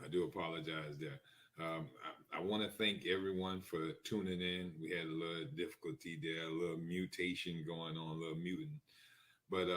I do apologize there. I want to thank everyone for tuning in. We had a little difficulty there, a little mutation going on, a little mutant. But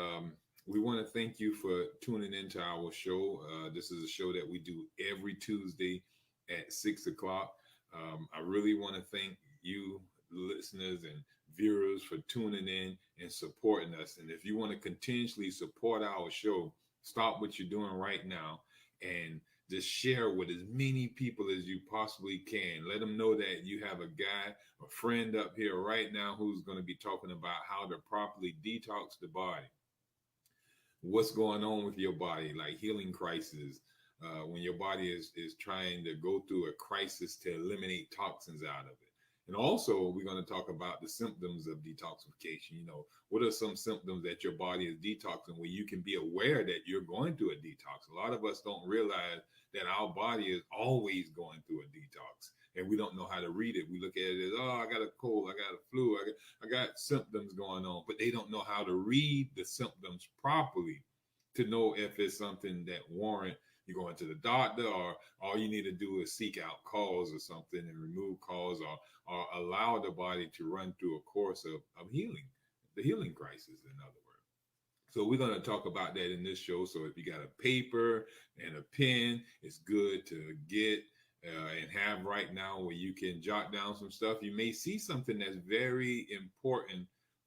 we want to thank you for tuning into our show. This is a show that we do every Tuesday at 6 o'clock. I really want to thank you, listeners and viewers, for tuning in and supporting us. And if you want to continuously support our show, stop what you're doing right now and just share with as many people as you possibly can. Let them know that you have a guy, a friend up here right now who's going to be talking about how to properly detox the body. What's going on with your body, like healing crisis, when your body is trying to go through a crisis to eliminate toxins out of it. And also, we're going to talk about the symptoms of detoxification. What are some symptoms that your body is detoxing where you can be aware that you're going through a detox? A lot of us don't realize that our body is always going through a detox and we don't know how to read it. We look at it as, oh, I got a cold, I got a flu, I got symptoms going on, but they don't know how to read the symptoms properly to know if it's something that warrant you going to the doctor, or all you need to do is seek out cause or something and remove cause, or allow the body to run through a course of healing, the healing crisis, in other words. So we're going to talk about that in this show. So if you got a paper and a pen, it's good to get and have right now where you can jot down some stuff. You may see something that's very important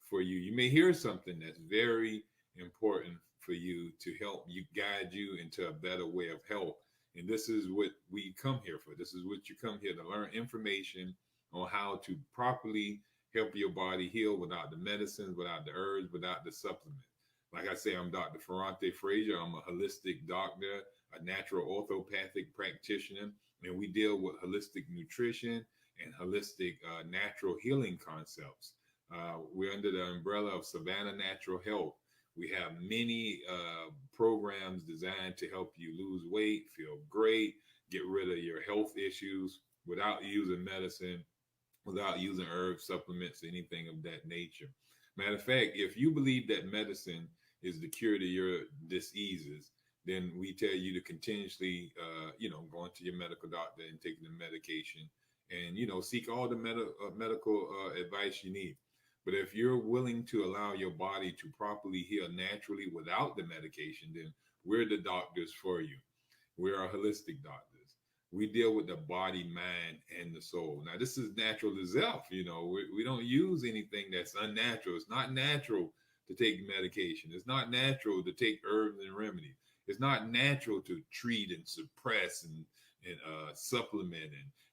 for you. You may hear something that's very important for you to help you, guide you into a better way of health. And this is what we come here for. This is what you come here to learn information on how to properly help your body heal without the medicines, without the herbs, without the supplements. Like I say, I'm Dr. Ferrante Frazier. I'm a holistic doctor, a natural orthopathic practitioner, and we deal with holistic nutrition and holistic natural healing concepts. We're under the umbrella of Savannah Natural Health. We have many programs designed to help you lose weight, feel great, get rid of your health issues without using medicine, without using herbs, supplements, anything of that nature. Matter of fact, if you believe that medicine is the cure to your diseases, then we tell you to continuously, going to your medical doctor and taking the medication and, seek all the medical advice you need. But if you're willing to allow your body to properly heal naturally without the medication, then we're the doctors for you. We're our holistic doctors. We deal with the body, mind, and the soul. Now, this is natural as self. We don't use anything that's unnatural. It's not natural to take medication. It's not natural to take herbs and remedies. It's not natural to treat and suppress and supplement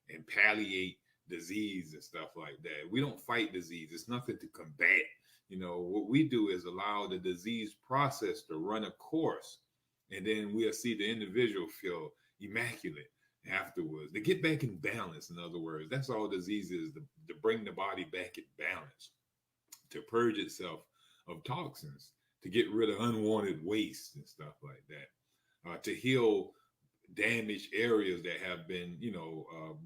and palliate disease and stuff like that. We don't fight disease. It's nothing to combat. What we do is allow the disease process to run a course, and then we'll see the individual feel immaculate afterwards. They get back in balance. In other words, that's all disease is, to bring the body back in balance, to purge itself of toxins, to get rid of unwanted waste and stuff like that, to heal damaged areas that have been,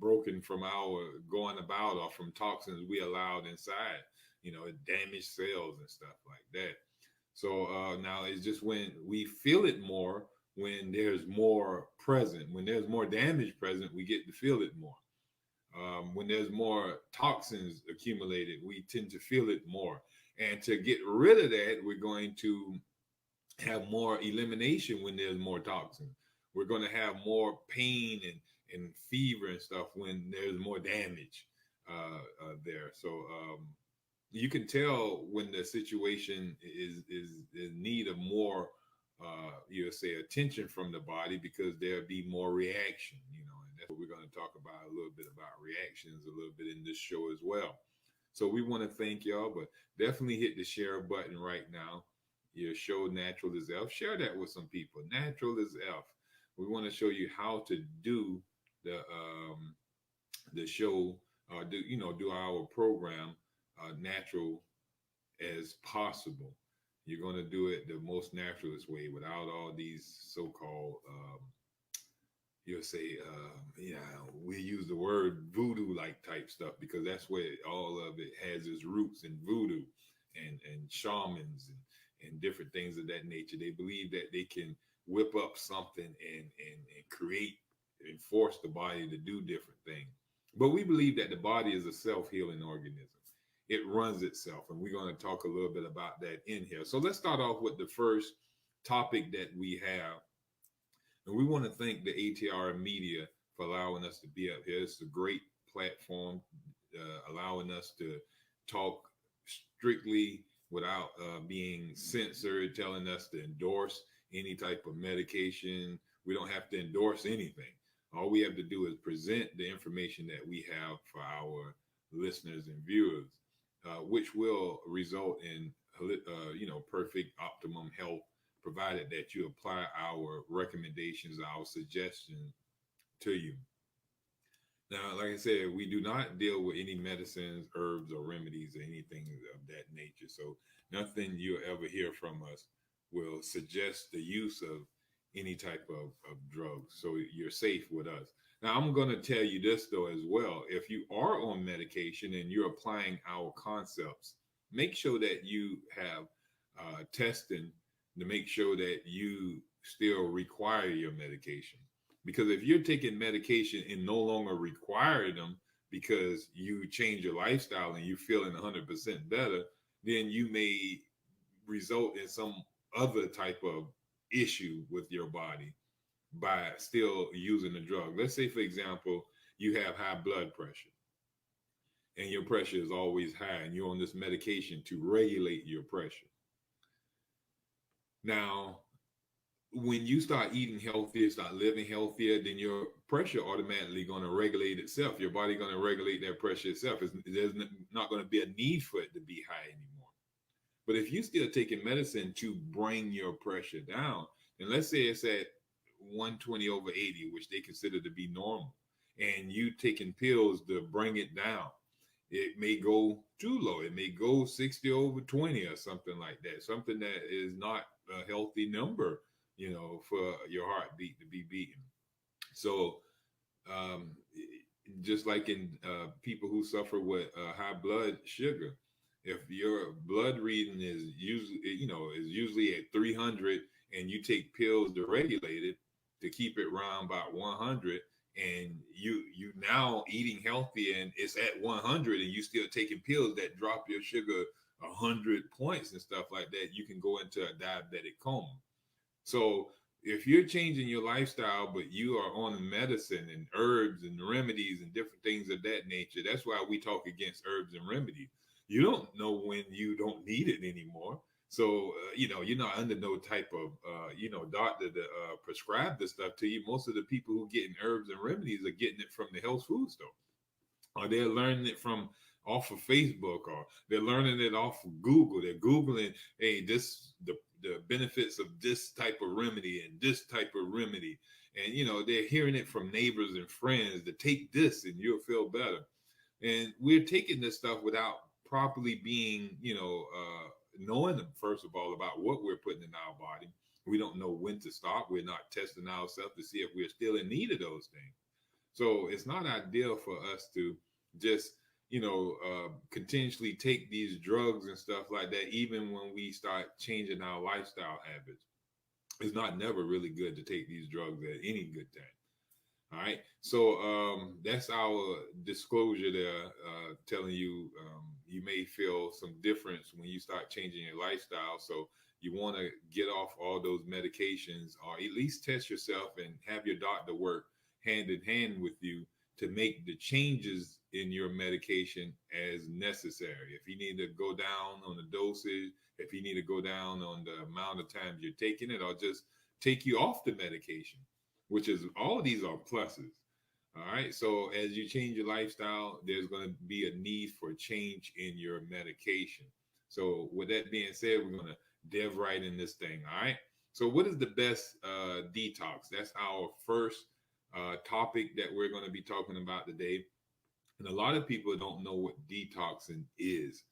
broken from our going about or from toxins we allowed inside, damaged cells and stuff like that. So now it's just when we feel it more, when there's more present, when there's more damage present, we get to feel it more. When there's more toxins accumulated, we tend to feel it more. And to get rid of that, we're going to have more elimination when there's more toxin. We're going to have more pain and fever and stuff when there's more damage there. So you can tell when the situation is in need of more, attention from the body, because there'll be more reaction, and that's what we're going to talk about a little bit about reactions a little bit in this show as well. So we want to thank y'all, but definitely hit the share button right now. Your show, Natural as Elf. Share that with some people. Natural as Elf. We want to show you how to do the show, do our program natural as possible. You're going to do it the most naturalist way without all these so-called, we use the word voodoo-like type stuff, because that's where all of it has its roots in voodoo and shamans and different things of that nature. They believe that they can whip up something and create and force the body to do different things. But we believe that the body is a self-healing organism. It runs itself, and we're going to talk a little bit about that in here. So let's start off with the first topic that we have. And we want to thank the ATR Media for allowing us to be up here. It's a great platform, allowing us to talk strictly without being censored, telling us to endorse any type of medication. We don't have to endorse anything. All we have to do is present the information that we have for our listeners and viewers, which will result in perfect optimum health, provided that you apply our recommendations, our suggestions to you. Now, like I said, we do not deal with any medicines, herbs, or remedies, or anything of that nature. So nothing you'll ever hear from us will suggest the use of any type of drugs. So you're safe with us. Now, I'm going to tell you this, though, as well. If you are on medication and you're applying our concepts, make sure that you have testing to make sure that you still require your medication. Because if you're taking medication and no longer require them because you change your lifestyle and you're feeling 100% better, then you may result in some other type of issue with your body by still using the drug. Let's say, for example, you have high blood pressure and your pressure is always high and you're on this medication to regulate your pressure. Now, when you start eating healthier, start living healthier, then your pressure automatically going to regulate itself. Your body going to regulate that pressure itself. There's not going to be a need for it to be high anymore. But if you still taking medicine to bring your pressure down, and let's say it's at 120 over 80, which they consider to be normal, and you taking pills to bring it down, it may go too low. It may go 60 over 20 or something like that, something that is not a healthy number, for your heartbeat to be beaten. So just like in people who suffer with high blood sugar, if your blood reading is usually at 300 and you take pills to regulate it to keep it around about 100, and you now eating healthy and it's at 100 and you still taking pills that drop your sugar 100 points and stuff like that, you can go into a diabetic coma. So if you're changing your lifestyle, but you are on medicine and herbs and remedies and different things of that nature, that's why we talk against herbs and remedies. You don't know when you don't need it anymore. So, you're not under no type of, doctor to prescribe this stuff to you. Most of the people who getting herbs and remedies are getting it from the health food store, or they're learning it from off of Facebook, or they're learning it off of Google. They're Googling, hey, the benefits of this type of remedy and this type of remedy. And, they're hearing it from neighbors and friends to take this and you'll feel better. And we're taking this stuff without properly being, knowing, first of all, about what we're putting in our body. We don't know when to stop. We're not testing ourselves to see if we're still in need of those things. So it's not ideal for us to just continuously take these drugs and stuff like that, even when we start changing our lifestyle habits. It's not never really good to take these drugs at any good time. All right. So that's our disclosure there, telling you you may feel some difference when you start changing your lifestyle. So you want to get off all those medications, or at least test yourself and have your doctor work hand in hand with you to make the changes in your medication as necessary. If you need to go down on the dosage, if you need to go down on the amount of times you're taking it, or just take you off the medication, which is, all of these are pluses. All right. So as you change your lifestyle, there's going to be a need for change in your medication. So with that being said, we're going to dive right in this thing. All right. So what is the best detox? That's our first topic that we're going to be talking about today. And a lot of people don't know what detoxing is.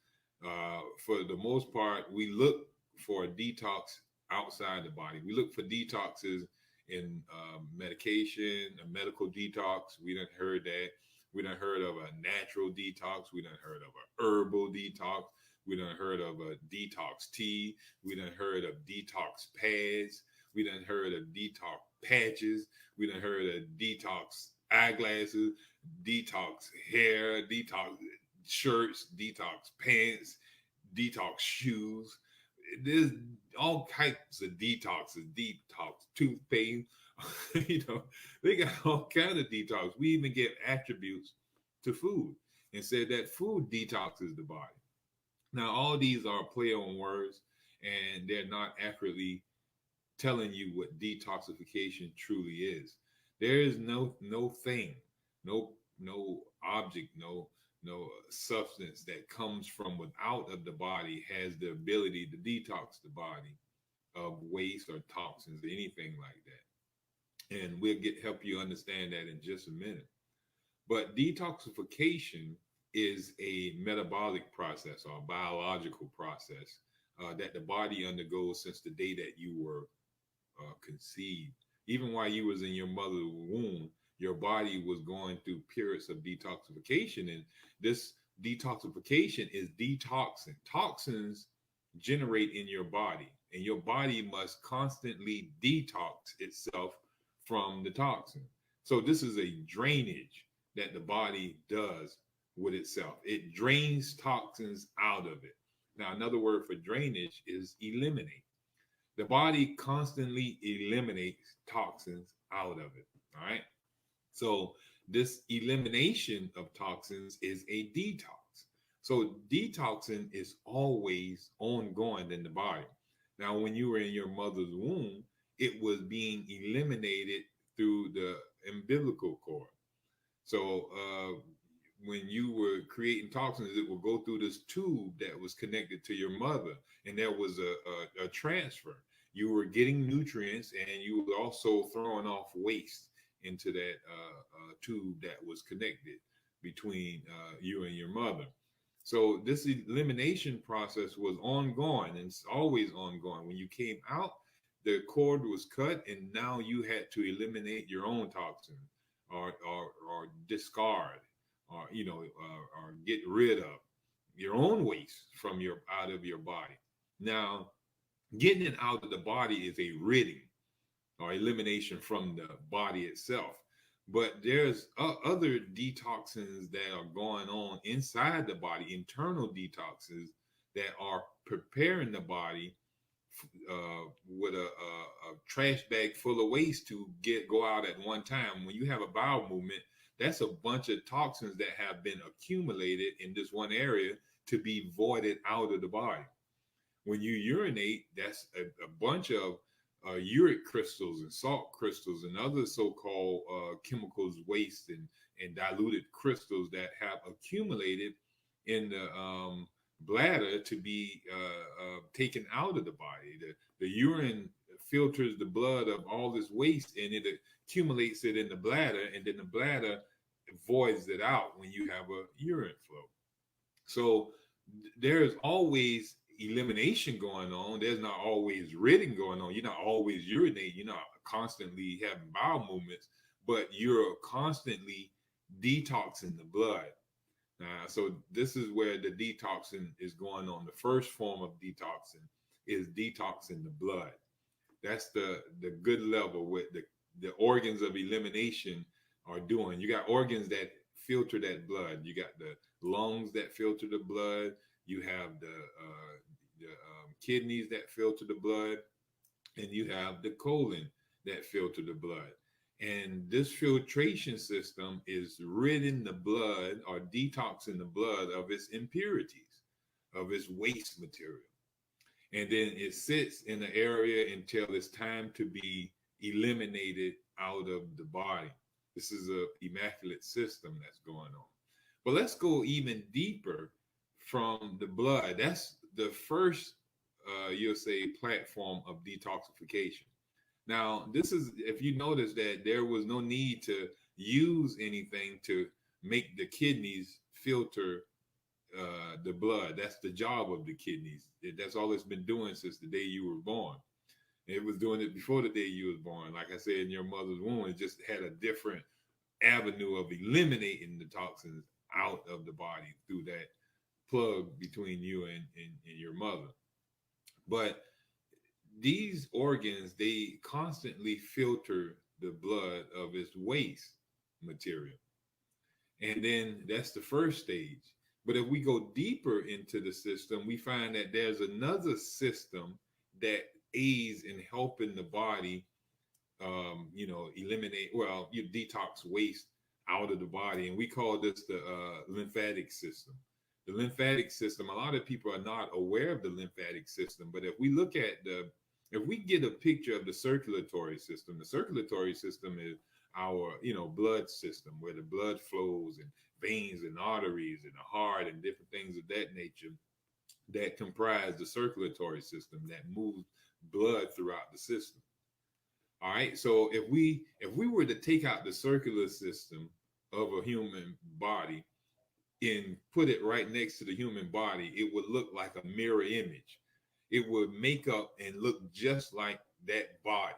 For the most part, we look for a detox outside the body. We look for detoxes in medication, a medical detox. We done heard that. We done heard of a natural detox. We done heard of a herbal detox. We done heard of a detox tea. We done heard of detox pads. We done heard of detox patches. We done heard of detox eyeglasses, detox hair, detox shirts, detox pants, detox shoes. There's all types of detoxes, detox toothpaste. you know, they got all kind of detox. We even give attributes to food and said that food detoxes the body. Now, all these are play on words, and they're not accurately telling you what detoxification truly is. There is no thing, no object, no substance that comes from without of the body has the ability to detox the body of waste or toxins or anything like that. And we'll help you understand that in just a minute. But detoxification is a metabolic process or a biological process that the body undergoes since the day that you were conceived. Even while you was in your mother's womb, your body was going through periods of detoxification, and this detoxification is detoxing. Toxins generate in your body, and your body must constantly detox itself from the toxin. So this is a drainage that the body does with itself. It drains toxins out of it. Now, another word for drainage is eliminate. The body constantly eliminates toxins out of it. All right. So this elimination of toxins is a detox. So detoxing is always ongoing in the body. Now, when you were in your mother's womb, it was being eliminated through the umbilical cord. So when you were creating toxins, it would go through this tube that was connected to your mother, and there was a transfer. You were getting nutrients, and you were also throwing off waste into that tube that was connected between you and your mother. So this elimination process was ongoing, and it's always ongoing. When you came out, the cord was cut, and now you had to eliminate your own toxin, or discard, or or get rid of your own waste from your out of your body. Now, getting it out of the body is a ridding or elimination from the body itself. But there's other detoxins that are going on inside the body, internal detoxes that are preparing the body with a trash bag full of waste to go out at one time. When you have a bowel movement, that's a bunch of toxins that have been accumulated in this one area to be voided out of the body. When you urinate, that's a bunch of uric crystals and salt crystals and other so-called chemicals, waste, and diluted crystals that have accumulated in the bladder to be taken out of the body. The urine filters the blood of all this waste, and it accumulates it in the bladder, and then the bladder voids it out when you have a urine flow. So there's always elimination going on. There's not always ridding going on. You're not always urinating. You're not constantly having bowel movements, but you're constantly detoxing the blood. So this is where the detoxing is going on. The first form of detoxing is detoxing the blood. That's the good level with the organs of elimination are doing. You got organs that filter that blood. You got the lungs that filter the blood. You have the kidneys that filter the blood, and you have the colon that filter the blood. And this filtration system is ridding the blood or detoxing the blood of its impurities, of its waste material. And then it sits in the area until it's time to be eliminated out of the body. This is an immaculate system that's going on. But let's go even deeper from the blood. That's the first, you'll say, platform of detoxification. Now, this is, if you notice that there was no need to use anything to make the kidneys filter the blood. That's the job of the kidneys. That's all it's been doing since the day you were born. It was doing it before the day you was born. Like I said, in your mother's womb, it just had a different avenue of eliminating the toxins out of the body through that plug between you and your mother. But these organs, they constantly filter the blood of its waste material. And then that's the first stage. But if we go deeper into the system, we find that there's another system that aids in helping the body, eliminate, well, you detox waste out of the body. And we call this the lymphatic system. The lymphatic system, a lot of people are not aware of the lymphatic system. But if we look at if we get a picture of the circulatory system is our, blood system, where the blood flows and veins and arteries and the heart and different things of that nature that comprise the circulatory system that moves blood throughout the system. All right. So if we were to take out the circular system of a human body and put it right next to the human body, it would look like a mirror image. It would make up and look just like that body.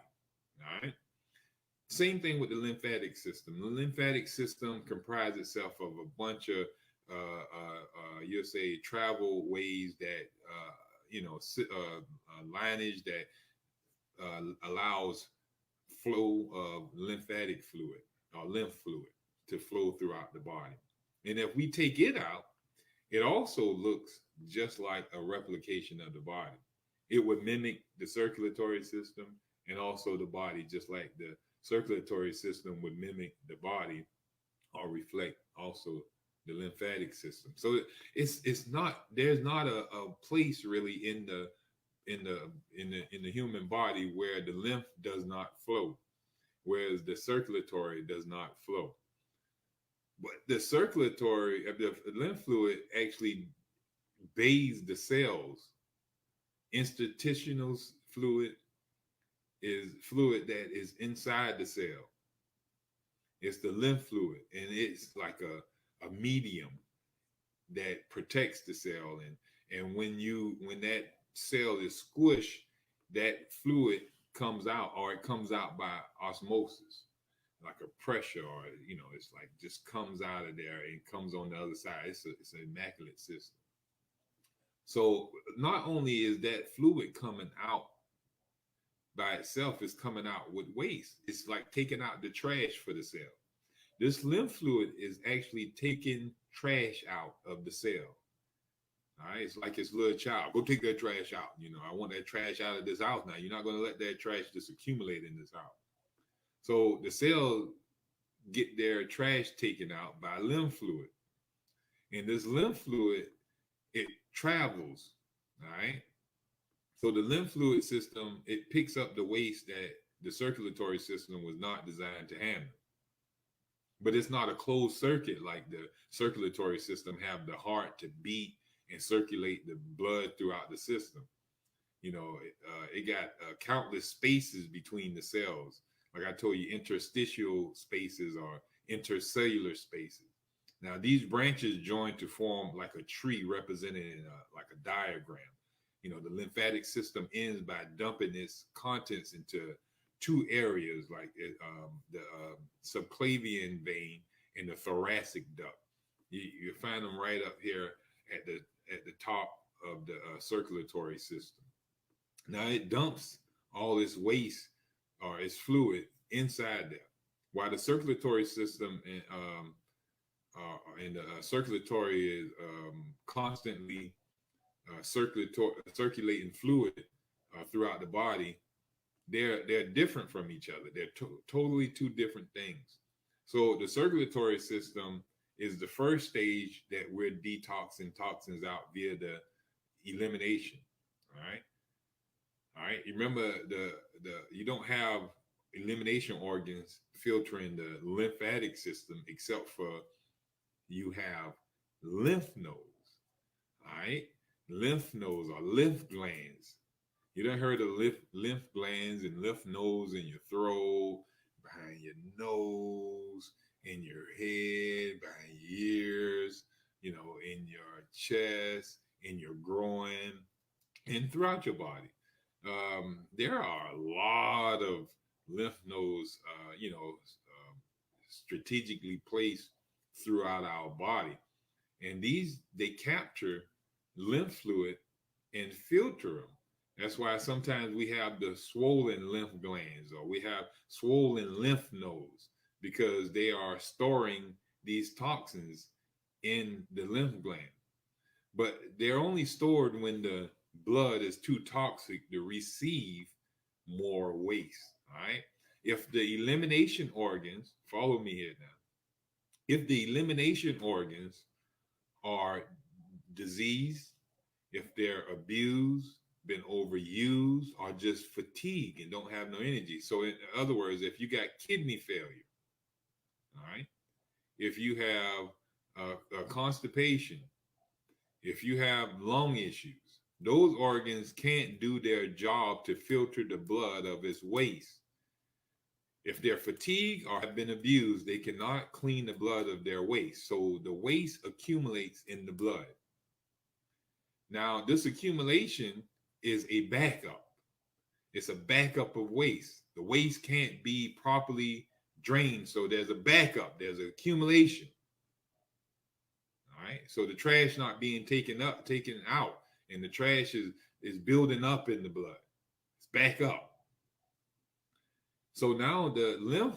All right. Same thing with the lymphatic system. The lymphatic system comprises itself of a bunch of, you'll say, travel ways that, lineage that allows flow of lymphatic fluid or lymph fluid to flow throughout the body. And if we take it out, it also looks just like a replication of the body. It would mimic the circulatory system and also the body, just like the circulatory system would mimic the body or reflect also the lymphatic system. So it's not, there's not a place really in the human body where the lymph does not flow, whereas the circulatory does not flow. But the circulatory, the lymph fluid actually bathes the cells. Interstitial fluid is fluid that is inside the cell. It's the lymph fluid, and it's like a medium that protects the cell. And when that cell is squished, that fluid comes out, or it comes out by osmosis, like a pressure, or it's like just comes out of there and comes on the other side. It's an immaculate system. So not only is that fluid coming out by itself, it's coming out with waste. It's like taking out the trash for the cell. This lymph fluid is actually taking trash out of the cell. All right, it's like this little child. Go take that trash out. I want that trash out of this house now. You're not going to let that trash just accumulate in this house. So the cells get their trash taken out by lymph fluid. And this lymph fluid, it travels, all right? So the lymph fluid system, it picks up the waste that the circulatory system was not designed to handle. But it's not a closed circuit like the circulatory system have the heart to beat and circulate the blood throughout the system. It got countless spaces between the cells. Like I told you, interstitial spaces or intercellular spaces. Now, these branches join to form like a tree represented in like a diagram. The lymphatic system ends by dumping its contents into two areas, like the subclavian vein and the thoracic duct. You find them right up here at the top of the circulatory system. Now it dumps all this waste or its fluid inside there, while the circulatory system and the circulatory is constantly circulating fluid throughout the body. They're different from each other. They're totally two different things. So the circulatory system is the first stage that we're detoxing toxins out via the elimination. All right. You remember you don't have elimination organs filtering the lymphatic system, except for you have lymph nodes. All right. Lymph nodes or lymph glands. You done heard of lymph glands and lymph nodes in your throat, behind your nose, in your head, behind your ears, in your chest, in your groin, and throughout your body. There are a lot of lymph nodes, strategically placed throughout our body. And they capture lymph fluid and filter them. That's why sometimes we have the swollen lymph glands or we have swollen lymph nodes because they are storing these toxins in the lymph gland. But they're only stored when the blood is too toxic to receive more waste. All right. If the elimination organs, follow me here now, if the elimination organs are diseased, if they're abused, been overused, or just fatigued and don't have no energy. So, in other words, if you got kidney failure, all right, if you have a constipation, if you have lung issues, those organs can't do their job to filter the blood of its waste. If they're fatigued or have been abused, they cannot clean the blood of their waste. So the waste accumulates in the blood. Now, this accumulation is a backup. It's a backup of waste. The waste can't be properly drained. So there's a backup, there's an accumulation. All right. So the trash not being taken out, and the trash is building up in the blood. It's back up. So now the lymph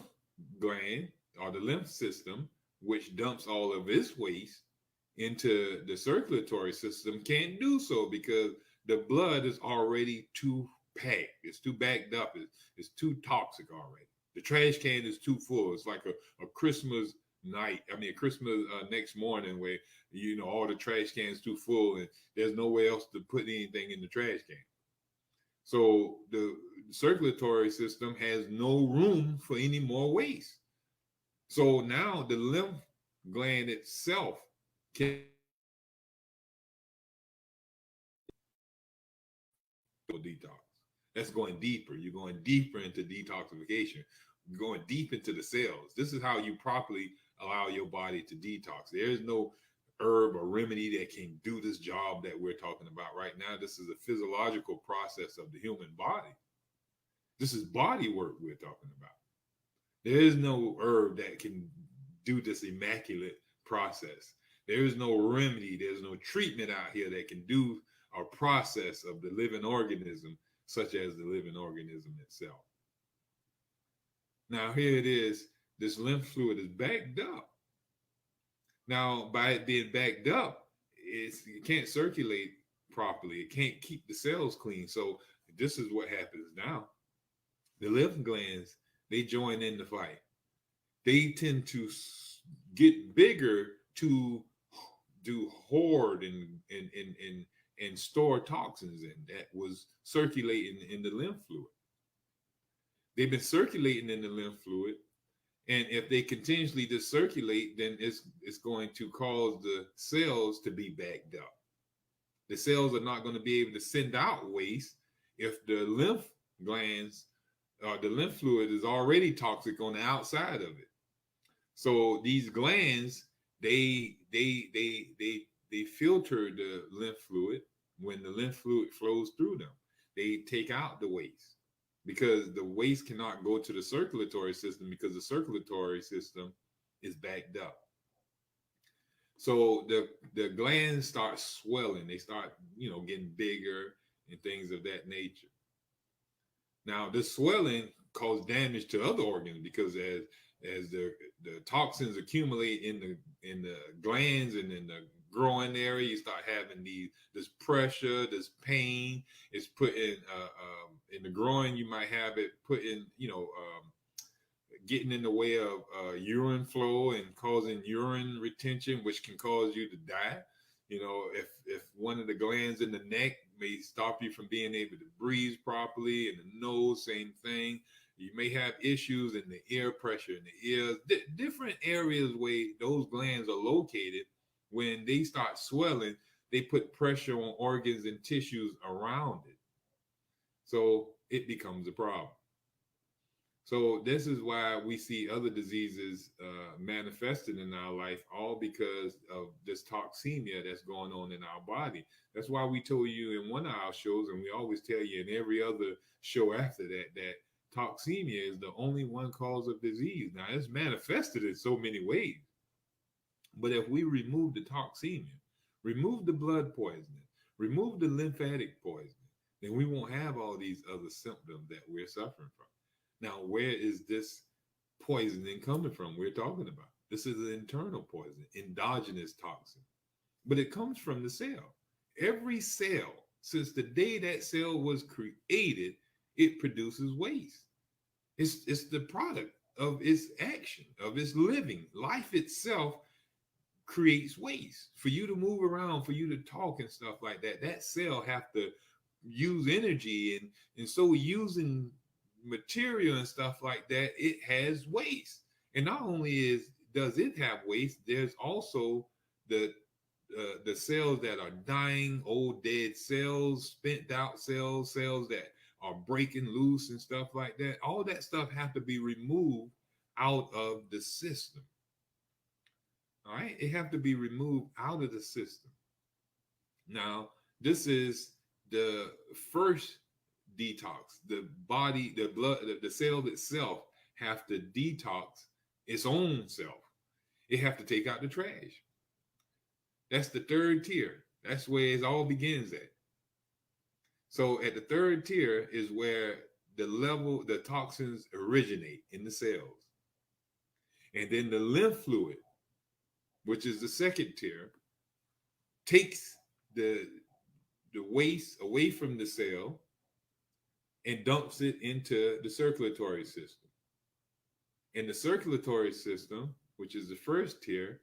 gland or the lymph system, which dumps all of its waste into the circulatory system, can't do so because the blood is already too packed. It's too backed up. It's too toxic already. The trash can is too full. It's like a Christmas night. I mean, a Christmas next morning where, all the trash cans too full and there's nowhere else to put anything in the trash can. So the circulatory system has no room for any more waste. So now the lymph gland itself can detox. That's going deeper. You're going deeper into detoxification. You're going deep into the cells. This is how you properly allow your body to detox. There is no herb or remedy that can do this job that we're talking about right now. This is a physiological process of the human body. This is body work we're talking about. There is no herb that can do this immaculate process. There is no remedy. There's no treatment out here that can do a process of the living organism, such as the living organism itself. Now, here it is. This lymph fluid is backed up. Now, by it being backed up, it can't circulate properly. It can't keep the cells clean. So this is what happens now. The lymph glands, they join in the fight. They tend to get bigger to do hoard and store toxins in that was circulating in the lymph fluid. They've been circulating in the lymph fluid, and if they continuously just circulate, then it's going to cause the cells to be backed up. The cells are not going to be able to send out waste if the lymph glands the lymph fluid is already toxic on the outside of it. So these glands, they filter the lymph fluid when the lymph fluid flows through them. They take out the waste because the waste cannot go to the circulatory system because the circulatory system is backed up. So the glands start swelling. They start, getting bigger and things of that nature. Now, this swelling causes damage to other organs because as the toxins accumulate in the glands and in the groin area, you start having this pressure, this pain. It's put in the groin. You might have it put in, getting in the way of urine flow and causing urine retention, which can cause you to die. If one of the glands in the neck may stop you from being able to breathe properly, and the nose, same thing. You may have issues in the ear pressure in the ears, different areas where those glands are located. When they start swelling, they put pressure on organs and tissues around it. So it becomes a problem. So this is why we see other diseases manifested in our life, all because of this toxemia that's going on in our body. That's why we told you in one of our shows, and we always tell you in every other show after that toxemia is the only one cause of disease. Now, it's manifested in so many ways. But if we remove the toxemia, remove the blood poisoning, remove the lymphatic poisoning, then we won't have all these other symptoms that we're suffering from. Now, where is this poisoning coming from we're talking about? This is an internal poison, endogenous toxin, but it comes from the cell. Every cell, since the day that cell was created, it produces waste. It's the product of its action, of its living. Life itself creates waste. For you to move around, for you to talk and stuff like that, that cell have to use energy, and so using material and stuff like that, it has waste. And not only does it have waste, there's also the the cells that are dying, old dead cells, spent out cells, cells that are breaking loose and stuff like that. All that stuff have to be removed out of the system. All right, it have to be removed out of the system. Now, this is the first detox. The body, the blood, the cell itself have to detox its own self. It have to take out the trash. That's the third tier. That's where it all begins at. So at the third tier is where the toxins originate in the cells. And then the lymph fluid, which is the second tier, takes the waste away from the cell and dumps it into the circulatory system. And the circulatory system, which is the first tier,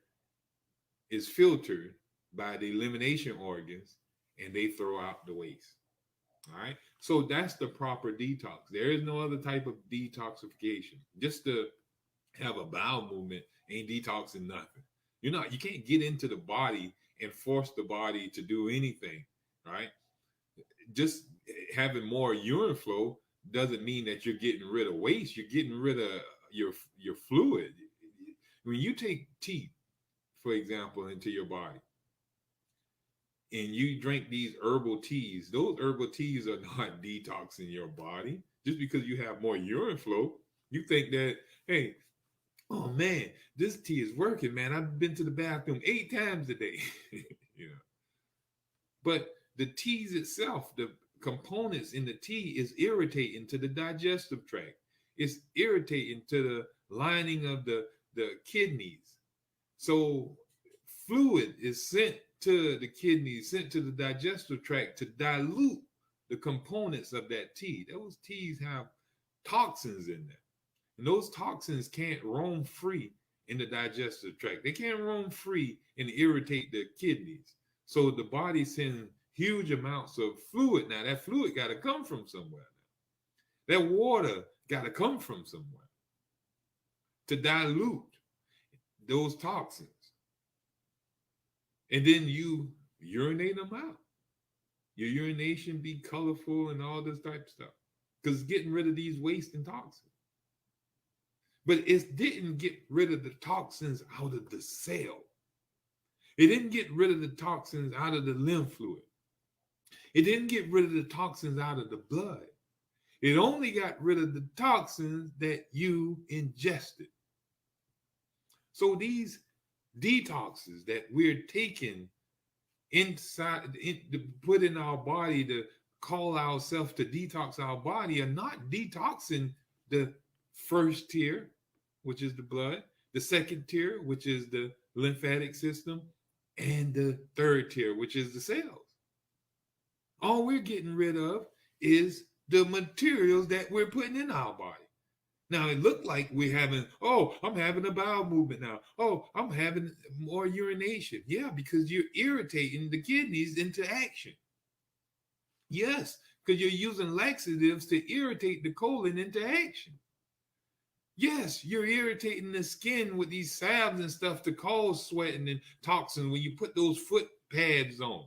is filtered by the elimination organs, and they throw out the waste. All right. So that's the proper detox. There is no other type of detoxification. Just to have a bowel movement ain't detoxing nothing. You can't get into the body and force the body to do anything, right? Just having more urine flow doesn't mean that you're getting rid of waste. You're getting rid of your fluid. When you take tea, for example, into your body, and you drink these herbal teas, those herbal teas are not detoxing your body. Just because you have more urine flow, you think that, hey, oh man, this tea is working, man. I've been to the bathroom 8 times a day. you know. But the teas itself, the components in the tea is irritating to the digestive tract. It's irritating to the lining of the kidneys. So fluid is sent to the kidneys, sent to the digestive tract to dilute the components of that tea. Those teas have toxins in them. And those toxins can't roam free in the digestive tract. They can't roam free and irritate the kidneys. So the body sends huge amounts of fluid. Now, that fluid got to come from somewhere. Now. That water got to come from somewhere to dilute those toxins. And then you urinate them out. Your urination be colorful and all this type of stuff. Because it's getting rid of these waste and toxins. But it didn't get rid of the toxins out of the cell. It didn't get rid of the toxins out of the lymph fluid. It didn't get rid of the toxins out of the blood. It only got rid of the toxins that you ingested. So these detoxes that we're taking inside, to put in our body to call ourselves to detox our body, are not detoxing the first tier, which is the blood, the second tier, which is the lymphatic system, and the third tier, which is the cells. All we're getting rid of is the materials that we're putting in our body. Now, it looked like we're having, I'm having a bowel movement now. Oh, I'm having more urination. Yeah, because you're irritating the kidneys into action. Yes, because you're using laxatives to irritate the colon into action. Yes, you're irritating the skin with these salves and stuff to cause sweating and toxins when you put those foot pads on.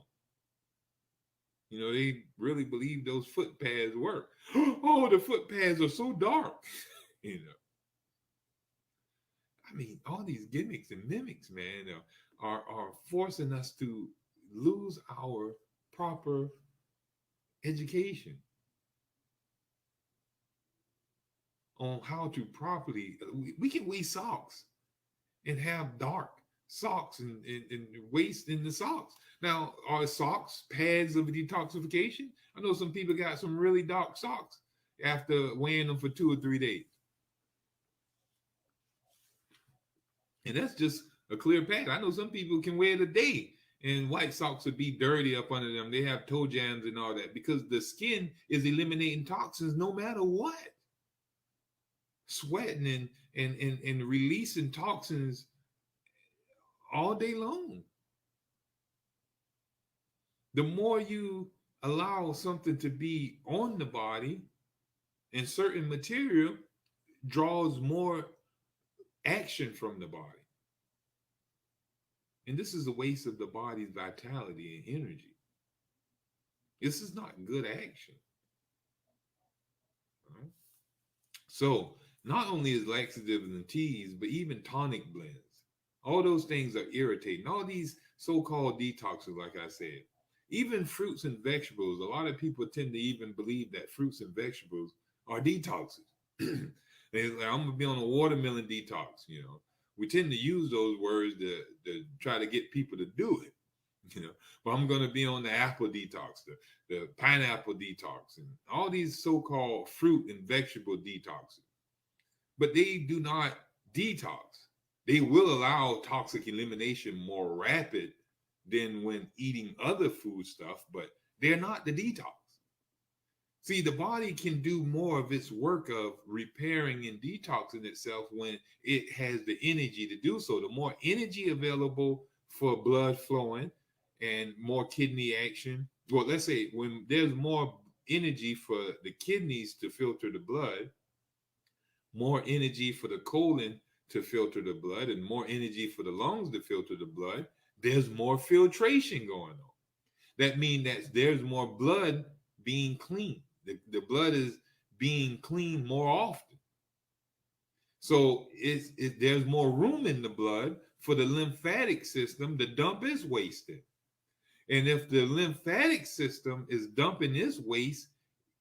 They really believe those foot pads work. Oh, the foot pads are so dark. All these gimmicks and mimics, man, are forcing us to lose our proper education on how to properly. We can wear socks and have dark socks and waste in the socks. Now, are socks pads of detoxification? I know some people got some really dark socks after wearing them for 2 or 3 days. And that's just a clear pad. I know some people can wear it a day and white socks would be dirty up under them. They have toe jams and all that because the skin is eliminating toxins no matter what. Sweating and releasing toxins all day long. The more you allow something to be on the body and certain material draws more action from the body. And this is a waste of the body's vitality and energy. This is not good action. Right? So not only is laxatives and teas, but even tonic blends. All those things are irritating. All these so-called detoxes, like I said. Even fruits and vegetables. A lot of people tend to even believe that fruits and vegetables are detoxes. Like, I'm going to be on a watermelon detox, you know. We tend to use those words to try to get people to do it, you know. But I'm going to be on the apple detox, the pineapple detox, and all these so-called fruit and vegetable detoxes. But they do not detox. They will allow toxic elimination more rapid than when eating other food stuff, but they're not the detox. See, the body can do more of its work of repairing and detoxing itself when it has the energy to do so. The more energy available for blood flowing and more kidney action. Well, let's say when there's more energy for the kidneys to filter the blood, more energy for the colon to filter the blood, and more energy for the lungs to filter the blood, there's more filtration going on. That means that there's more blood being cleaned. The blood is being cleaned more often. So there's more room in the blood for the lymphatic system to dump its waste in. And if the lymphatic system is dumping its waste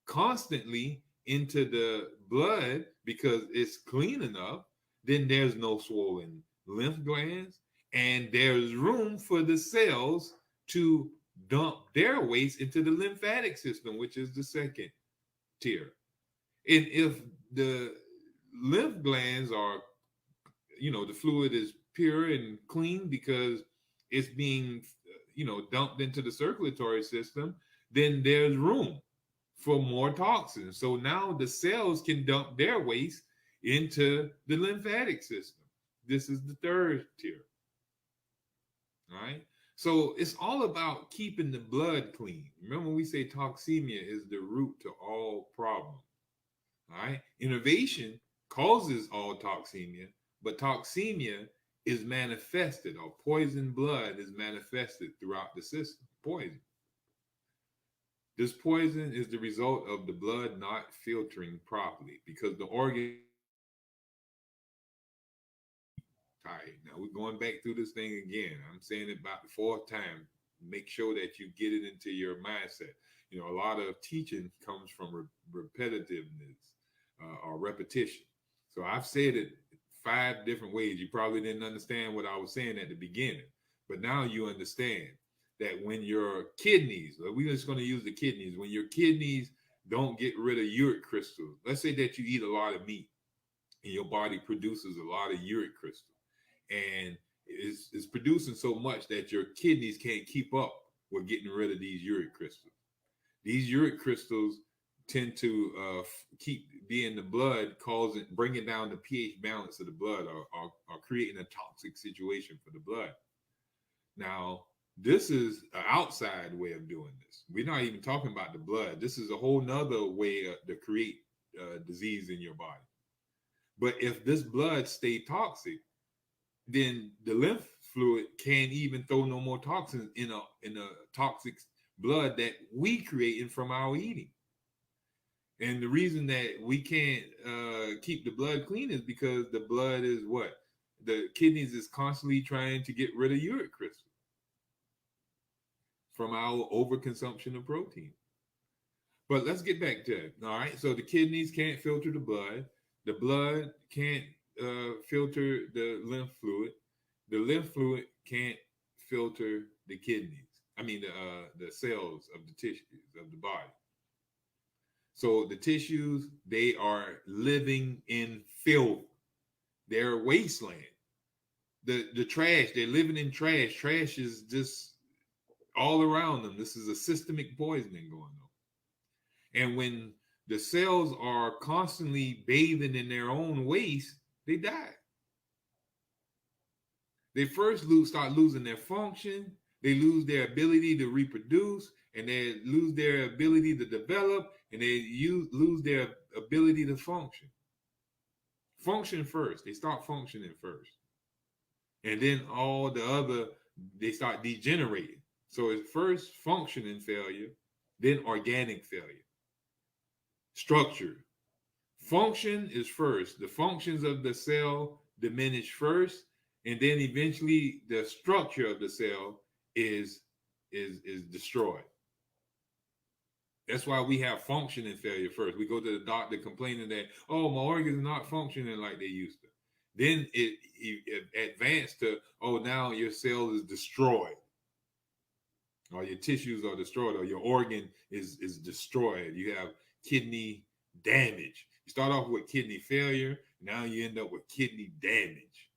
constantly into the blood because it's clean enough, then there's no swollen lymph glands, and there's room for the cells to dump their waste into the lymphatic system, which is the second tier. And if the lymph glands are, you know, the fluid is pure and clean because it's being, you know, dumped into the circulatory system, then there's room for more toxins. So now the cells can dump their waste into the lymphatic system. This is the third tier. All right. So it's all about keeping the blood clean. Remember, we say toxemia is the root to all problems. All right. Innovation causes all toxemia, but toxemia is manifested, or poisoned blood is manifested throughout the system. Poison. This poison is the result of the blood not filtering properly because the organ. Tight. Now we're going back through this thing again. I'm saying it about the fourth time. Make sure that you get it into your mindset. You know, a lot of teaching comes from repetitiveness or repetition. So I've said it 5 different ways. You probably didn't understand what I was saying at the beginning, but now you understand that when your kidneys, we're just going to use the kidneys, when your kidneys don't get rid of uric crystals, let's say that you eat a lot of meat and your body produces a lot of uric crystals. And it's producing so much that your kidneys can't keep up with getting rid of these uric crystals. These uric crystals tend to keep being in the blood, bringing down the pH balance of the blood, or creating a toxic situation for the blood. Now, this is an outside way of doing this. We're not even talking about the blood. This is a whole nother way to create disease in your body. But if this blood stay toxic, then the lymph fluid can't even throw no more toxins in a toxic blood that we creating from our eating. And the reason that we can't keep the blood clean is because the blood is what? The kidneys is constantly trying to get rid of uric crystals from our overconsumption of protein. But let's get back to it. All right. So the kidneys can't filter the blood. The blood can't filter the lymph fluid. The lymph fluid can't filter the kidneys. I mean the cells of the tissues of the body. So the tissues, they are living in filth. They're a wasteland. The trash, they're living in trash. Trash is just all around them. This is a systemic poisoning going on. And when the cells are constantly bathing in their own waste, they die. They first start losing their function. They lose their ability to reproduce, and they lose their ability to develop, and they lose their ability to function. Function first. They start functioning first. And then all the other, they start degenerating. So it's first functioning failure, then organic failure. Structure. Function is first. The functions of the cell diminish first, and then eventually the structure of the cell is destroyed. That's why we have functioning failure first. We go to the doctor complaining that, oh, my organs are not functioning like they used to. Then it advanced to, oh, now your cell is destroyed, or your tissues are destroyed, or your organ is destroyed. You have kidney damage. You start off with kidney failure, now you end up with kidney damage.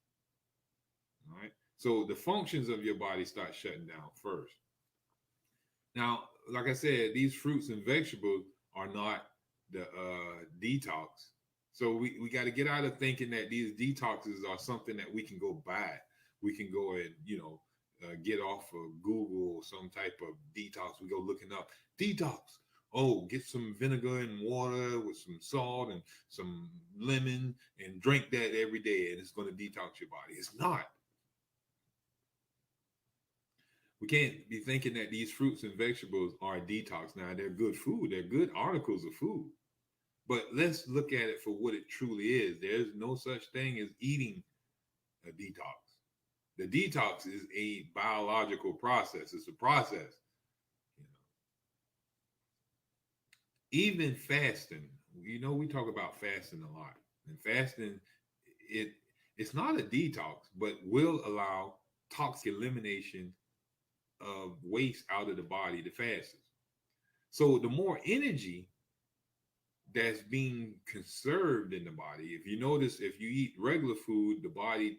All right. So the functions of your body start shutting down first. Now, like I said, these fruits and vegetables are not the detox. So we got to get out of thinking that these detoxes are something that we can go buy. We can go and, get off of Google or some type of detox. We go looking up detox. Oh, get some vinegar and water with some salt and some lemon and drink that every day, and it's going to detox your body. It's not. We can't be thinking that these fruits and vegetables are detox. Now, they're good food. They're good articles of food. But let's look at it for what it truly is. There's no such thing as eating a detox. The detox is a biological process. It's a process. Even fasting, we talk about fasting a lot. And fasting, it's not a detox, but will allow toxic elimination of waste out of the body, the fastest. So the more energy that's being conserved in the body, if you notice, if you eat regular food, the body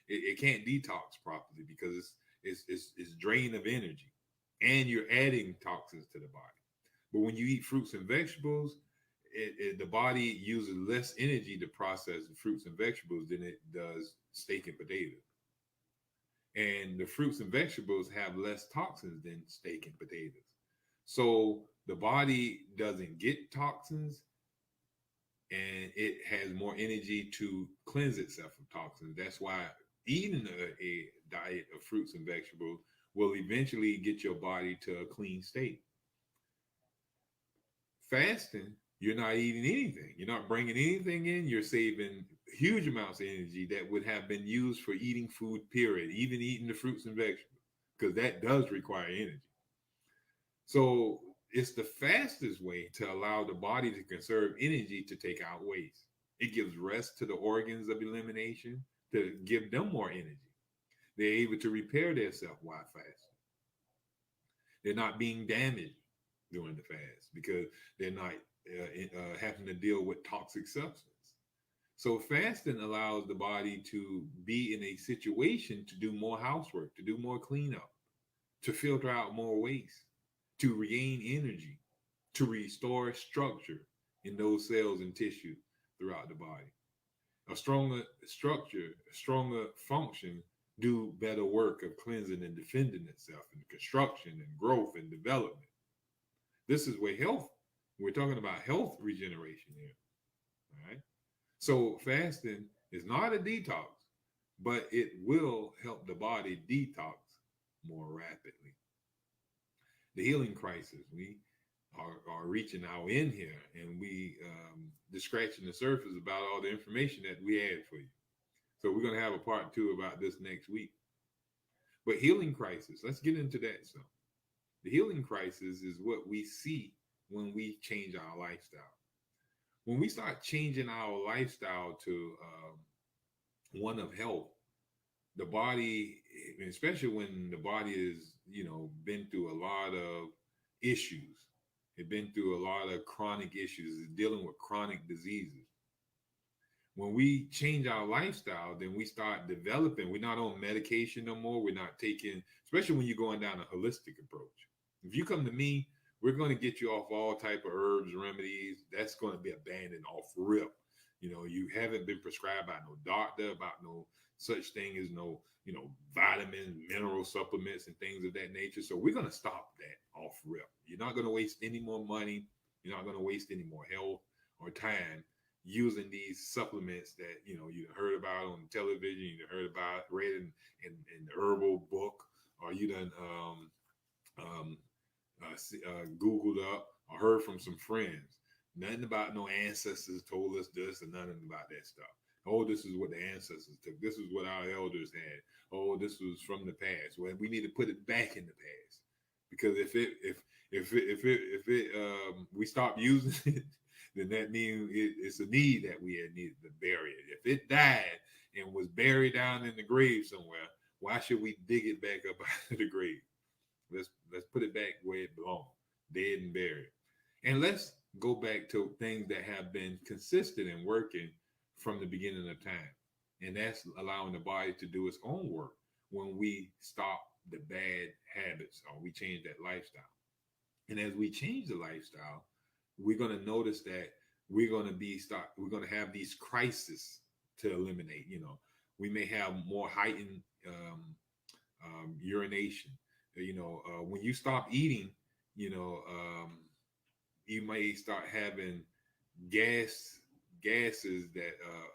it can't detox properly because it's drained of energy, and you're adding toxins to the body. But when you eat fruits and vegetables, the body uses less energy to process the fruits and vegetables than it does steak and potatoes. And the fruits and vegetables have less toxins than steak and potatoes. So the body doesn't get toxins, and it has more energy to cleanse itself from toxins. That's why eating a diet of fruits and vegetables will eventually get your body to a clean state. Fasting, you're not eating anything. You're not bringing anything in. You're saving huge amounts of energy that would have been used for eating food, period, even eating the fruits and vegetables, because that does require energy. So it's the fastest way to allow the body to conserve energy to take out waste. It gives rest to the organs of elimination to give them more energy. They're able to repair themselves while fasting. They're not being damaged during the fast because they're not having to deal with toxic substance. So fasting allows the body to be in a situation to do more housework, to do more cleanup, to filter out more waste, to regain energy, to restore structure in those cells and tissue throughout the body. A stronger structure, a stronger function do better work of cleansing and defending itself in construction and growth and development. This is where we're talking about health regeneration here. All right. So fasting is not a detox, but it will help the body detox more rapidly. The healing crisis, we are reaching our end here, and we just scratching the surface about all the information that we had for you. So we're going to have a part 2 about this next week. But healing crisis, let's get into that. So the healing crisis is what we see when we change our lifestyle. When we start changing our lifestyle to one of health, the body, especially when the body is, been through a lot of issues, it's been through a lot of chronic issues, it's dealing with chronic diseases. When we change our lifestyle, then we start developing. We're not on medication no more. We're not taking, especially when you're going down a holistic approach. If you come to me, we're going to get you off all type of herbs, remedies. That's going to be abandoned off rip. You haven't been prescribed by no doctor about no such thing as no, vitamins, mineral supplements, and things of that nature. So we're going to stop that off rip. You're not going to waste any more money. You're not going to waste any more health or time using these supplements that you heard about on television, you heard about, read in the Herbal book, or you done Googled up or heard from some friends. Nothing about no ancestors told us this and nothing about that stuff. Oh, this is what the ancestors took. This is what our elders had. Oh, this was from the past. Well, we need to put it back in the past, because if we stop using it, then that means it's a need that we had needed to bury it. If it died and was buried down in the grave somewhere, why should we dig it back up out of the grave? Let's put it back where it belongs, dead and buried. And let's go back to things that have been consistent and working from the beginning of time. And that's allowing the body to do its own work when we stop the bad habits or we change that lifestyle. And as we change the lifestyle, we're going to notice that we're going to have these crises to eliminate. We may have more heightened urination. When you stop eating, you may start having gases that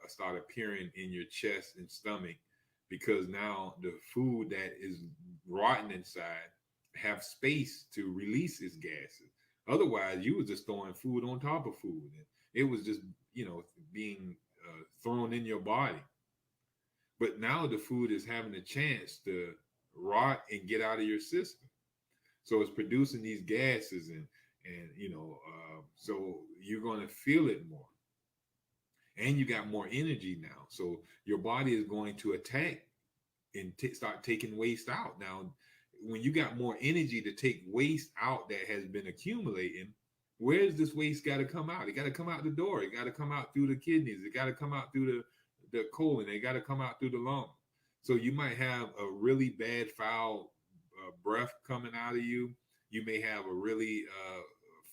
start appearing in your chest and stomach, because now the food that is rotten inside have space to release its gases. Otherwise, you was just throwing food on top of food, and it was just being thrown in your body. But now the food is having a chance to rot and get out of your system, so it's producing these gases, and so you're going to feel it more, and you got more energy now. So your body is going to attack and start taking waste out. Now, when you got more energy to take waste out that has been accumulating, where's this waste got to come out? It got to come out the door. It got to come out through the kidneys. It got to come out through the colon. It got to come out through the lung. So you might have a really bad, foul breath coming out of you. You may have a really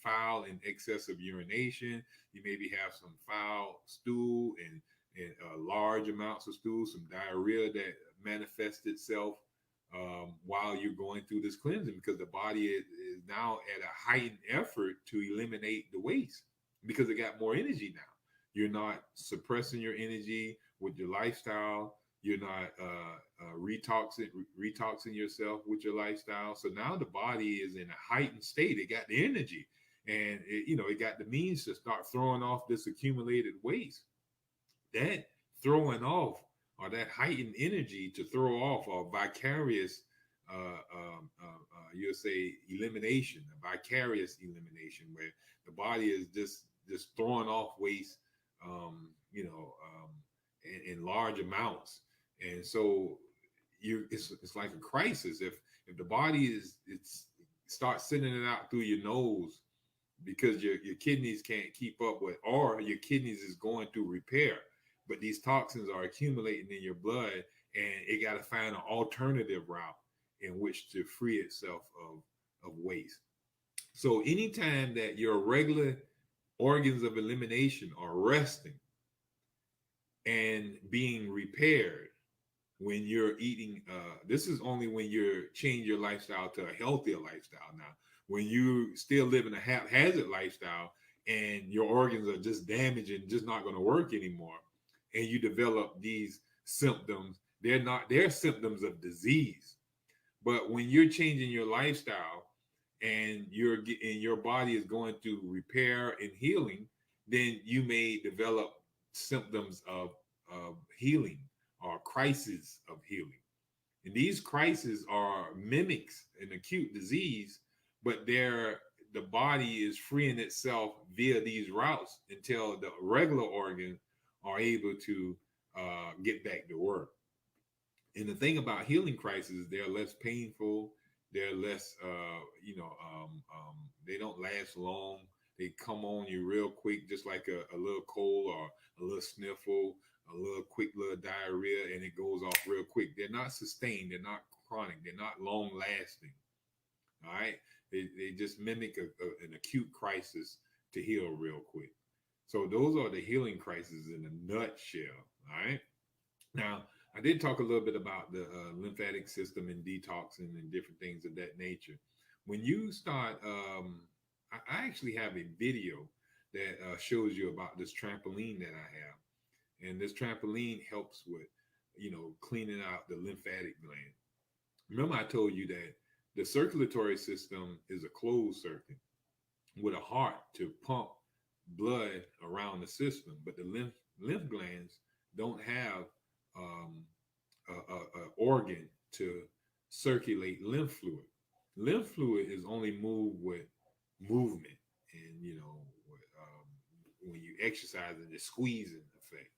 foul and excessive urination. You maybe have some foul stool and large amounts of stool, some diarrhea that manifests itself while you're going through this cleansing, because the body is now at a heightened effort to eliminate the waste because it got more energy now. You're not suppressing your energy with your lifestyle. You're not retoxing yourself with your lifestyle. So now the body is in a heightened state. It got the energy, and it got the means to start throwing off this accumulated waste. That throwing off, or that heightened energy to throw off, or vicarious, you'll say elimination, a vicarious elimination, where the body is just throwing off waste, in large amounts. And so it's like a crisis. If the body starts sending it out through your nose because your kidneys can't keep up with, or your kidneys is going through repair, but these toxins are accumulating in your blood, and it got to find an alternative route in which to free itself of waste. So anytime that your regular organs of elimination are resting and being repaired, when you're eating, this is only when you're changing your lifestyle to a healthier lifestyle. Now, when you still live in a haphazard lifestyle and your organs are just damaged and just not going to work anymore, and you develop these symptoms, they're symptoms of disease. But when you're changing your lifestyle and your body is going through repair and healing, then you may develop symptoms of healing, or crises of healing. And these crises are mimics an acute disease, but the body is freeing itself via these routes until the regular organs are able to get back to work. And the thing about healing crises, they're less painful. They're less, they don't last long. They come on you real quick, just like a little cold or a little sniffle, a little quick little diarrhea, and it goes off real quick. They're not sustained. They're not chronic. They're not long lasting. All right. They just mimic an acute crisis to heal real quick. So those are the healing crises in a nutshell. All right. Now, I did talk a little bit about the lymphatic system and detoxing and different things of that nature. When you start, I actually have a video that shows you about this trampoline that I have. And this trampoline helps with, cleaning out the lymphatic gland. Remember, I told you that the circulatory system is a closed circuit with a heart to pump blood around the system, but the lymph glands don't have a organ to circulate lymph fluid. Lymph fluid is only moved with movement, and when you exercise and the squeezing effect.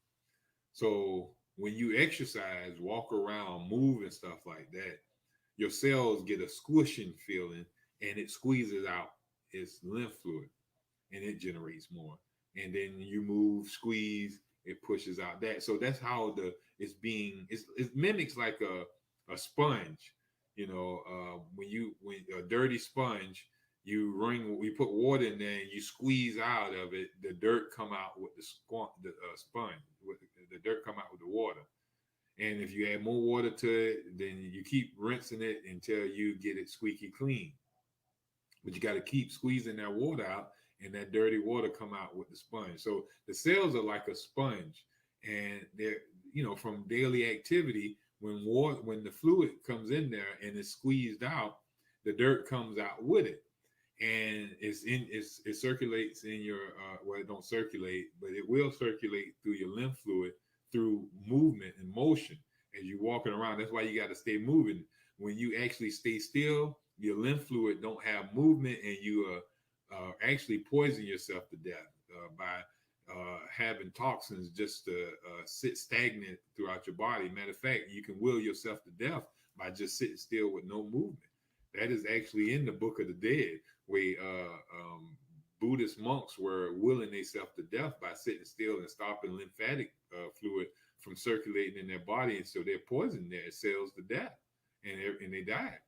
So when you exercise, walk around, move and stuff like that, your cells get a squishing feeling, and it squeezes out its lymph fluid, and it generates more. And then you move, squeeze, it pushes out that. So that's how it mimics like a sponge. When a dirty sponge, we put water in there and you squeeze out of it, the dirt come out with the sponge, with the dirt come out with the water. And if you add more water to it, then you keep rinsing it until you get it squeaky clean. But you got to keep squeezing that water out, and that dirty water come out with the sponge. So the cells are like a sponge, and they're, from daily activity, when the fluid comes in there and it's squeezed out, the dirt comes out with it, and it circulates in your it don't circulate, but it will circulate through your lymph fluid through movement and motion as you're walking around. That's why you got to stay moving. When you actually stay still, your lymph fluid don't have movement, and you actually poison yourself to death by having toxins just to sit stagnant throughout your body. Matter of fact, you can will yourself to death by just sitting still with no movement. That is actually in the Book of the Dead, where Buddhist monks were willing themselves to death by sitting still and stopping lymphatic fluid from circulating in their body, and so they're poisoning their cells to death, and they died.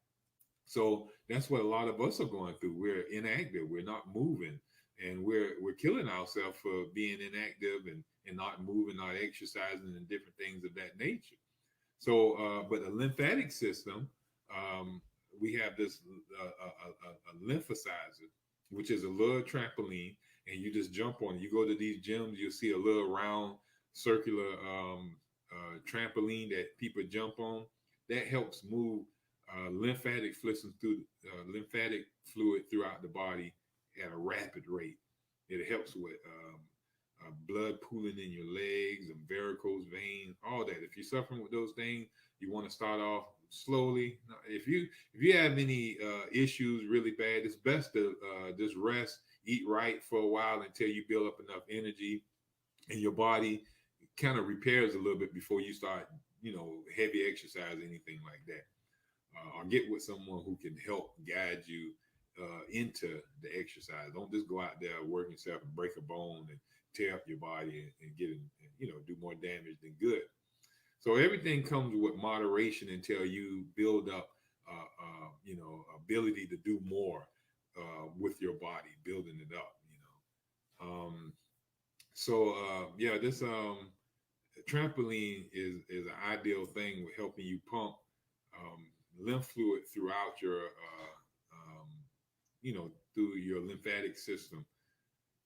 So that's what a lot of us are going through. We're inactive. We're not moving, and we're killing ourselves for being inactive and not moving, not exercising, and different things of that nature. So, but the lymphatic system, we have this a lymphocyzer, which is a little trampoline, and you just jump on it. You go to these gyms, you'll see a little round circular trampoline that people jump on. That helps move lymphatic fluid throughout the body at a rapid rate. It helps with blood pooling in your legs and varicose veins, all that. If you're suffering with those things, you want to start off slowly. If you have any issues really bad, it's best to just rest, eat right for a while until you build up enough energy and your body kind of repairs a little bit before you start, heavy exercise, anything like that. Or get with someone who can help guide you into the exercise. Don't just go out there, work yourself and break a bone and tear up your body and get, do more damage than good. So everything comes with moderation until you build up, ability to do more with your body, building it up, this trampoline is an ideal thing with helping you pump lymph fluid throughout your, through your lymphatic system,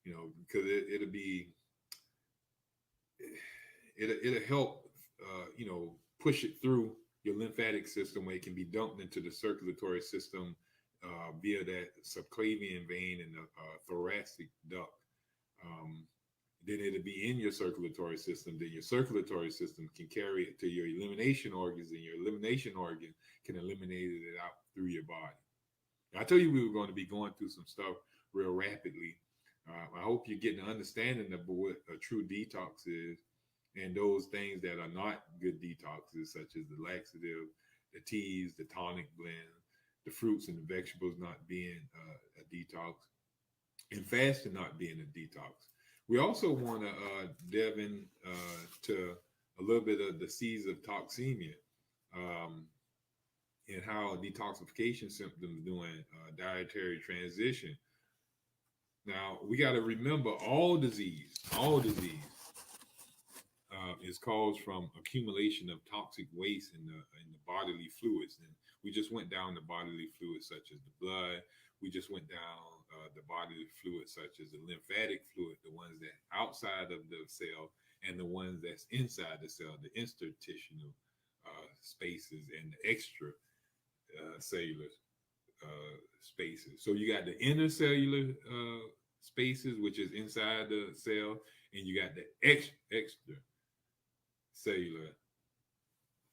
because it'll help, push it through your lymphatic system where it can be dumped into the circulatory system via that subclavian vein and the thoracic duct. Then it'll be in your circulatory system. Then your circulatory system can carry it to your elimination organs, and your elimination organ can eliminate it out through your body. Now, I told you we were going to be going through some stuff real rapidly. I hope you're getting an understanding of what a true detox is. And those things that are not good detoxes, such as the laxative, the teas, the tonic blend, the fruits and the vegetables not being a detox, and fasting not being a detox. We also want to delve in to a little bit of the seeds of toxemia, um, and how detoxification symptoms during dietary transition. Now, we got to remember all disease is caused from accumulation of toxic waste in the bodily fluids. And we just went down the bodily fluids such as the blood. We just went down the bodily fluids such as the lymphatic fluid, the ones that outside of the cell, and the ones that's inside the cell, the interstitial spaces and the extra cellular spaces. So you got the inner cellular spaces, which is inside the cell, and you got the extra cellular,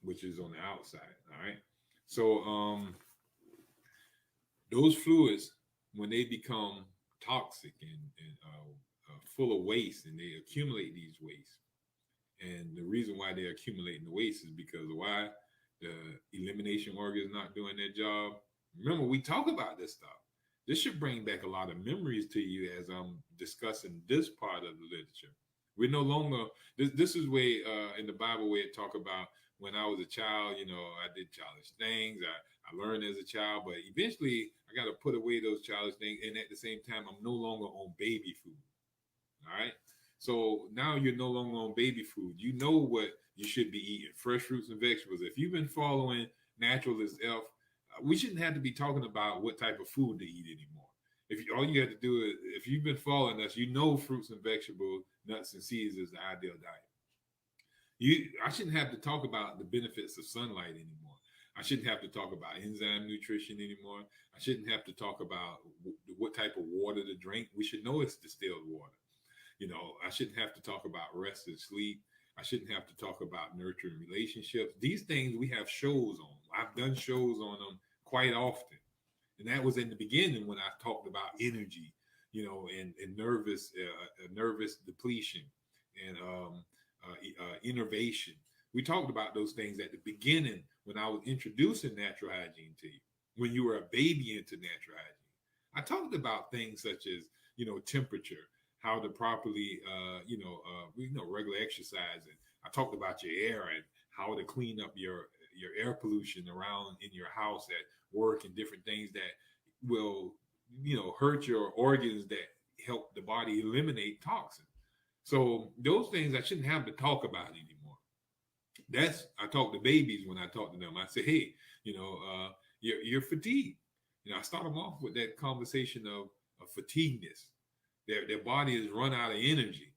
which is on the outside. All right. So those fluids, when they become toxic and full of waste, and they accumulate these wastes, and the reason why they're accumulating the waste is because of why the elimination organ is not doing their job. Remember, we talk about this stuff. This should bring back a lot of memories to you as I'm discussing this part of the literature. We're no longer, this is where in the Bible where it talk about when I was a child, I did childish things. I learned as a child, but eventually I got to put away those childish things. And at the same time, I'm no longer on baby food. All right. So now you're no longer on baby food. You know what you should be eating: fresh fruits and vegetables. If you've been following Natural as Elf, we shouldn't have to be talking about what type of food to eat anymore. All you have to do is, if you've been following us, fruits and vegetables, nuts and seeds is the ideal diet. I shouldn't have to talk about the benefits of sunlight anymore. I shouldn't have to talk about enzyme nutrition anymore. I shouldn't have to talk about what type of water to drink. We should know it's distilled water. I shouldn't have to talk about rest and sleep. I shouldn't have to talk about nurturing relationships. These things we have shows on. I've done shows on them quite often. And that was in the beginning when I talked about energy, and nervous depletion and innervation. We talked about those things at the beginning when I was introducing natural hygiene to you, when you were a baby into natural hygiene. I talked about things such as, temperature, how to properly, regular exercise. And I talked about your air and how to clean up your air pollution around in your house, at work, and different things that will, hurt your organs, that help the body eliminate toxins. So those things I shouldn't have to talk about anymore. I talk to babies when I talk to them. I say, hey, you're fatigued. I start them off with that conversation of fatigueness. Their body has run out of energy.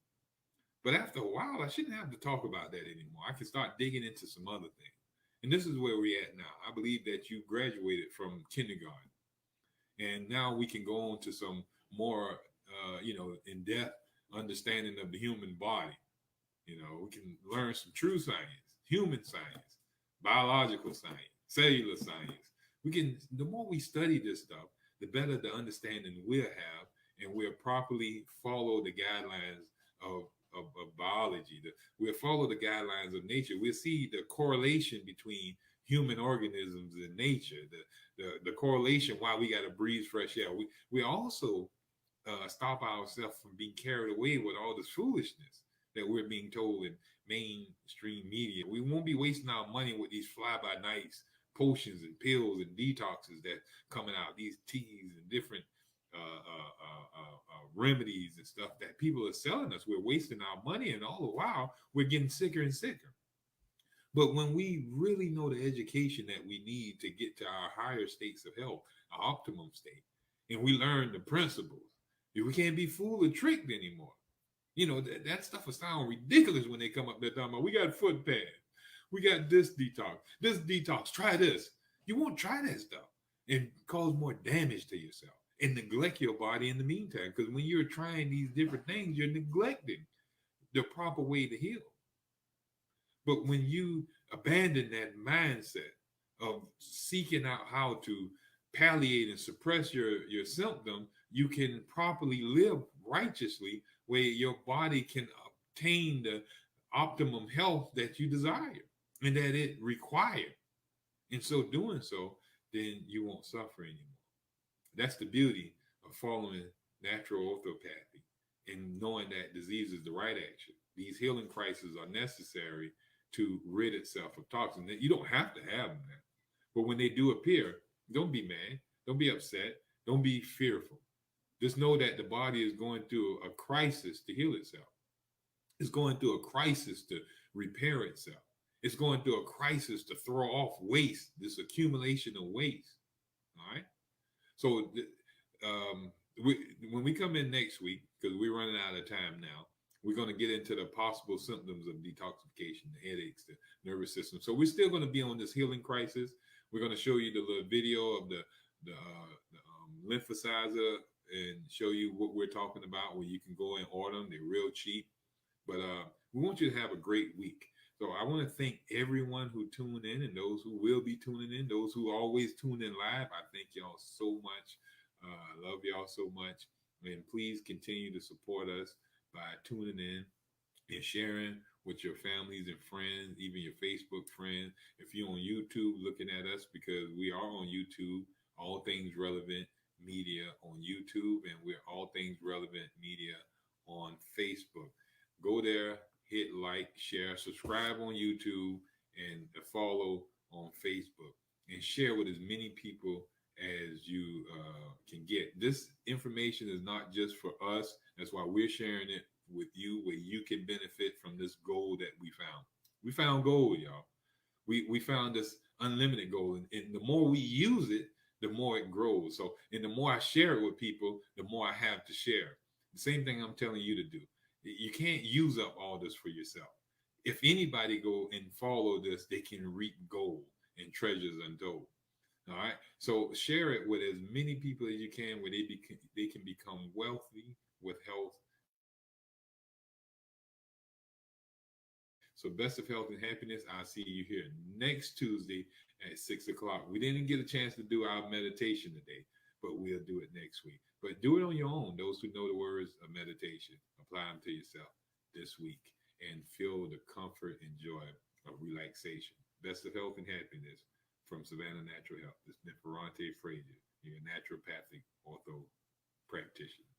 But after a while, I shouldn't have to talk about that anymore. I can start digging into some other things. And this is where we're at now. I believe that you graduated from kindergarten. And now we can go on to some more, in-depth understanding of the human body. We can learn some true science, human science, biological science, cellular science. The more we study this stuff, the better the understanding we'll have, and we'll properly follow the guidelines of biology. We'll follow the guidelines of nature. We'll see the correlation between human organisms and nature, the correlation why we got to breathe fresh air. We also stop ourselves from being carried away with all this foolishness that we're being told in mainstream media. We won't be wasting our money with these fly-by-nights potions and pills and detoxes that coming out, these teas and different remedies and stuff that people are selling us. We're wasting our money, and all the while we're getting sicker and sicker. But when we really know the education that we need to get to our higher states of health, our optimum state, and we learn the principles, we can't be fooled or tricked anymore. That stuff will sound ridiculous when they come up there talking about, we got foot pads, we got this detox, try this. You won't try that stuff and cause more damage to yourself and neglect your body in the meantime. Because when you're trying these different things, you're neglecting the proper way to heal. But when you abandon that mindset of seeking out how to palliate and suppress your symptom, you can properly live righteously, where your body can obtain the optimum health that you desire and that it requires. And so doing so, then you won't suffer anymore. That's the beauty of following natural orthopathy and knowing that disease is the right action. These healing crises are necessary to rid itself of toxins. You don't have to have them now. But when they do appear, don't be mad. Don't be upset. Don't be fearful. Just know that the body is going through a crisis to heal itself. It's going through a crisis to repair itself. It's going through a crisis to throw off waste, this accumulation of waste. All right. So when we come in next week, because we're running out of time now, we're going to get into the possible symptoms of detoxification, the headaches, the nervous system. So we're still going to be on this healing crisis. We're going to show you the little video of the lymphacizer and show you what we're talking about, where you can go and order them. They're real cheap. But we want you to have a great week. So I want to thank everyone who tuned in and those who will be tuning in, those who always tune in live. I thank y'all so much. I love y'all so much. And please continue to support us by tuning in and sharing with your families and friends, even your Facebook friends. If you're on YouTube looking at us, because we are on YouTube, All Things Relevant Media on YouTube, and we're All Things Relevant Media on Facebook. Go there, hit like, share, subscribe on YouTube, and follow on Facebook, and share with as many people as you can get. This information is not just for us. That's why we're sharing it with you, where you can benefit from this gold that we found. We found gold, y'all. We found this unlimited gold, and the more we use it, the more it grows. So, and the more I share it with people, the more I have to share. The same thing I'm telling you to do. You can't use up all this for yourself. If anybody go and follow this, they can reap gold and treasures untold. All right. So share it with as many people as you can, where they can become wealthy with health. So best of health and happiness. I'll see you here next Tuesday at 6 o'clock. We didn't get a chance to do our meditation today, but we'll do it next week. But do it on your own. Those who know the words of meditation, apply them to yourself this week and feel the comfort and joy of relaxation. Best of health and happiness from Savannah Natural Health. This is Ferrante Frazier, your naturopathic ortho practitioner.